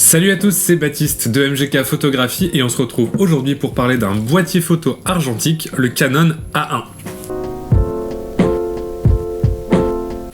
Salut à tous, c'est Baptiste de MGK Photographie et on se retrouve aujourd'hui pour parler d'un boîtier photo argentique, le Canon A1.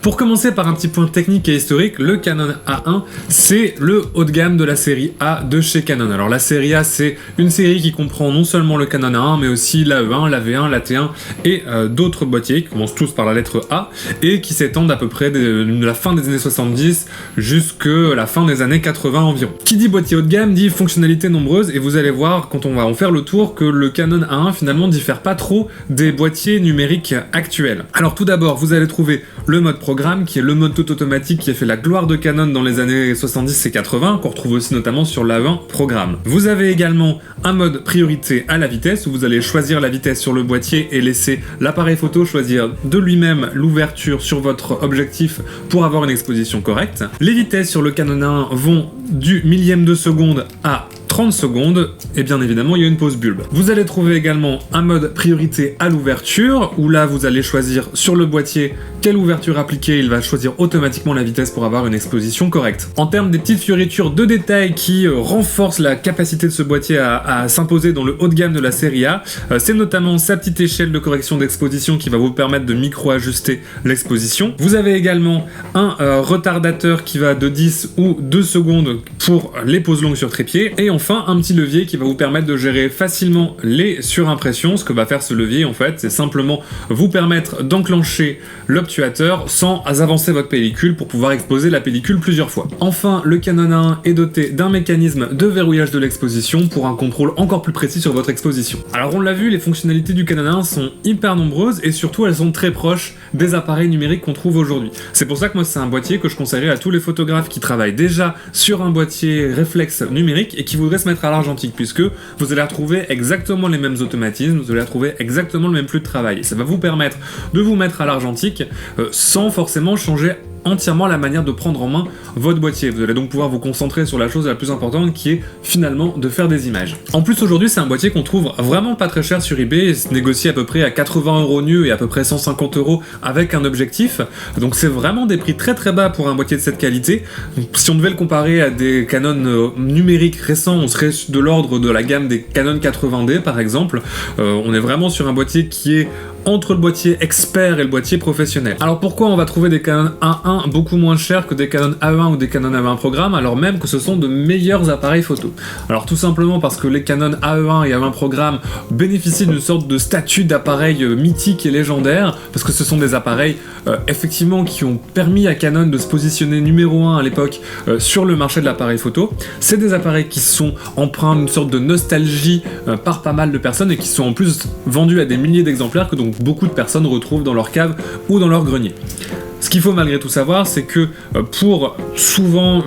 Pour commencer par un petit point technique et historique, le Canon A1, c'est le haut de gamme de la série A de chez Canon. Alors la série A, c'est une série qui comprend non seulement le Canon A1, mais aussi l'AE1, la V1, la T1 et d'autres boîtiers qui commencent tous par la lettre A et qui s'étendent à peu près de la fin des années 70 jusqu'à la fin des années 80 environ. Qui dit boîtier haut de gamme dit fonctionnalités nombreuses et vous allez voir quand on va en faire le tour que le Canon A1 finalement diffère pas trop des boîtiers numériques actuels. Alors tout d'abord, vous allez trouver le mode programme qui est le mode tout automatique qui a fait la gloire de Canon dans les années 70 et 80, qu'on retrouve aussi notamment sur l'A1 programme. Vous avez également un mode priorité à la vitesse où vous allez choisir la vitesse sur le boîtier et laisser l'appareil photo choisir de lui-même l'ouverture sur votre objectif pour avoir une exposition correcte. Les vitesses sur le Canon A1 vont du millième de seconde à 30 secondes, et bien évidemment il y a une pause bulbe. Vous allez trouver également un mode priorité à l'ouverture, où là vous allez choisir sur le boîtier quelle ouverture appliquer, il va choisir automatiquement la vitesse pour avoir une exposition correcte. En termes des petites fioritures de détails qui renforcent la capacité de ce boîtier à s'imposer dans le haut de gamme de la série A, c'est notamment sa petite échelle de correction d'exposition qui va vous permettre de micro-ajuster l'exposition. Vous avez également un retardateur qui va de 10 ou 2 secondes pour les pauses longues sur trépied, et enfin un petit levier qui va vous permettre de gérer facilement les surimpressions. Ce que va faire ce levier en fait, c'est simplement vous permettre d'enclencher l'obtuateur sans avancer votre pellicule pour pouvoir exposer la pellicule plusieurs fois. Enfin, le Canon A1 est doté d'un mécanisme de verrouillage de l'exposition pour un contrôle encore plus précis sur votre exposition. Alors on l'a vu, les fonctionnalités du Canon A1 sont hyper nombreuses et surtout elles sont très proches des appareils numériques qu'on trouve aujourd'hui. C'est pour ça que moi c'est un boîtier que je conseillerais à tous les photographes qui travaillent déjà sur un boîtier réflexe numérique et qui voudraient se mettre à l'argentique, puisque vous allez retrouver exactement les mêmes automatismes, vous allez retrouver exactement le même flux de travail. Ça va vous permettre de vous mettre à l'argentique sans forcément changer entièrement la manière de prendre en main votre boîtier. Vous allez donc pouvoir vous concentrer sur la chose la plus importante qui est finalement de faire des images. En plus aujourd'hui c'est un boîtier qu'on trouve vraiment pas très cher sur eBay, il se négocie à peu près à 80 € nu et à peu près 150 € avec un objectif, donc c'est vraiment des prix très très bas pour un boîtier de cette qualité. Donc, si on devait le comparer à des Canon numériques récents, on serait de l'ordre de la gamme des Canon 80D par exemple. On est vraiment sur un boîtier qui est entre le boîtier expert et le boîtier professionnel. Alors pourquoi on va trouver des Canon A1 beaucoup moins chers que des Canon A1 ou des Canon A1 programme alors même que ce sont de meilleurs appareils photo? Alors tout simplement parce que les Canon AE1 et A1 programme bénéficient d'une sorte de statut d'appareil mythique et légendaire, parce que ce sont des appareils effectivement qui ont permis à Canon de se positionner numéro 1 à l'époque sur le marché de l'appareil photo. C'est des appareils qui sont empreints d'une sorte de nostalgie par pas mal de personnes et qui sont en plus vendus à des milliers d'exemplaires que donc beaucoup de personnes retrouvent dans leur cave ou dans leur grenier. Ce qu'il faut malgré tout savoir, c'est que pour souvent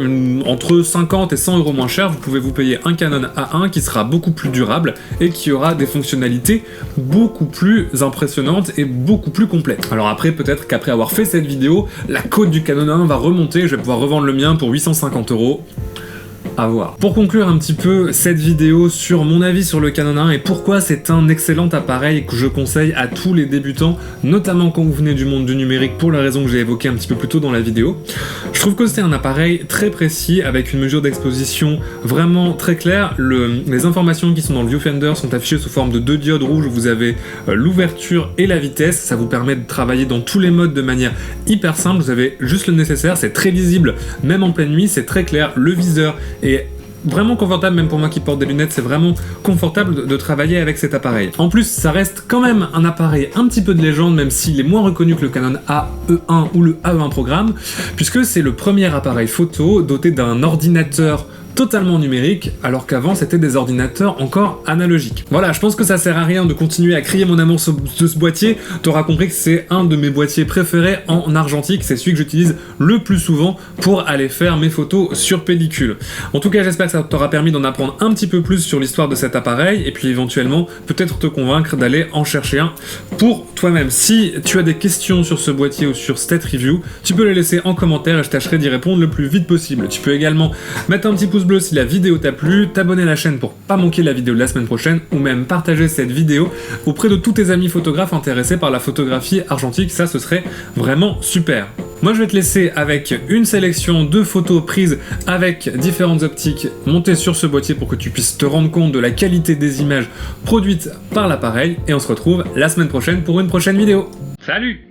entre 50 et 100 € moins cher, vous pouvez vous payer un Canon A1 qui sera beaucoup plus durable et qui aura des fonctionnalités beaucoup plus impressionnantes et beaucoup plus complètes. Alors après, peut-être qu'après avoir fait cette vidéo, la cote du Canon A1 va remonter, je vais pouvoir revendre le mien pour 850 €. À voir. Pour conclure un petit peu cette vidéo sur mon avis sur le Canon A1 et pourquoi c'est un excellent appareil que je conseille à tous les débutants, notamment quand vous venez du monde du numérique pour la raison que j'ai évoquée un petit peu plus tôt dans la vidéo. Je trouve que c'est un appareil très précis avec une mesure d'exposition vraiment très claire. Les informations qui sont dans le viewfinder sont affichées sous forme de 2 diodes rouges où vous avez l'ouverture et la vitesse. Ça vous permet de travailler dans tous les modes de manière hyper simple. Vous avez juste le nécessaire, c'est très lisible même en pleine nuit, c'est très clair. Le viseur est vraiment confortable, même pour moi qui porte des lunettes, c'est vraiment confortable de travailler avec cet appareil. En plus, ça reste quand même un appareil un petit peu de légende, même s'il est moins reconnu que le Canon AE1 ou le AE1 programme, puisque c'est le premier appareil photo doté d'un ordinateur totalement numérique, alors qu'avant c'était des ordinateurs encore analogiques. Voilà, je pense que ça sert à rien de continuer à crier mon amour de ce boîtier. T'auras compris que c'est un de mes boîtiers préférés en argentique, c'est celui que j'utilise le plus souvent pour aller faire mes photos sur pellicule. En tout cas, j'espère que ça t'aura permis d'en apprendre un petit peu plus sur l'histoire de cet appareil, et puis éventuellement peut-être te convaincre d'aller en chercher un pour toi-même. Si tu as des questions sur ce boîtier ou sur cette review, tu peux les laisser en commentaire et je tâcherai d'y répondre le plus vite possible. Tu peux également mettre un petit pouce bleu si la vidéo t'a plu, t'abonner à la chaîne pour pas manquer la vidéo de la semaine prochaine, ou même partager cette vidéo auprès de tous tes amis photographes intéressés par la photographie argentique, ça ce serait vraiment super. Moi je vais te laisser avec une sélection de photos prises avec différentes optiques montées sur ce boîtier pour que tu puisses te rendre compte de la qualité des images produites par l'appareil et on se retrouve la semaine prochaine pour une prochaine vidéo. Salut!